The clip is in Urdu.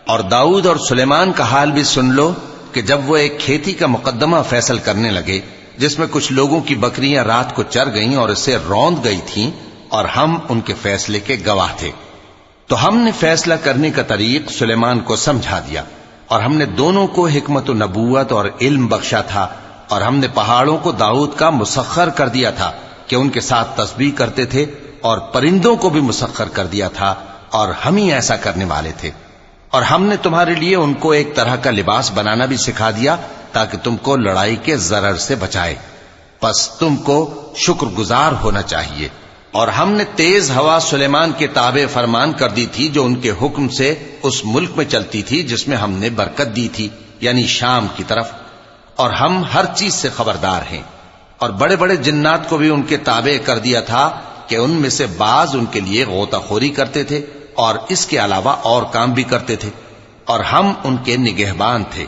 اور داؤد اور سلیمان کا حال بھی سن لو کہ جب وہ ایک کھیتی کا مقدمہ فیصل کرنے لگے جس میں کچھ لوگوں کی بکریاں رات کو چر گئیں اور اسے روند گئی تھیں اور ہم ان کے فیصلے کے گواہ تھے، تو ہم نے فیصلہ کرنے کا طریق سلیمان کو سمجھا دیا، اور ہم نے دونوں کو حکمت و نبوت اور علم بخشا تھا، اور ہم نے پہاڑوں کو داؤد کا مسخر کر دیا تھا کہ ان کے ساتھ تسبیح کرتے تھے، اور پرندوں کو بھی مسخر کر دیا تھا، اور ہم ہی ایسا کرنے والے تھے۔ اور ہم نے تمہارے لیے ان کو ایک طرح کا لباس بنانا بھی سکھا دیا تاکہ تم کو لڑائی کے ضرر سے بچائے، پس تم کو شکر گزار ہونا چاہیے۔ اور ہم نے تیز ہوا سلیمان کے تابع فرمان کر دی تھی جو ان کے حکم سے اس ملک میں چلتی تھی جس میں ہم نے برکت دی تھی، یعنی شام کی طرف، اور ہم ہر چیز سے خبردار ہیں۔ اور بڑے بڑے جنات کو بھی ان کے تابع کر دیا تھا کہ ان میں سے بعض ان کے لیے غوطہ خوری کرتے تھے اور اس کے علاوہ اور کام بھی کرتے تھے، اور ہم ان کے نگہبان تھے۔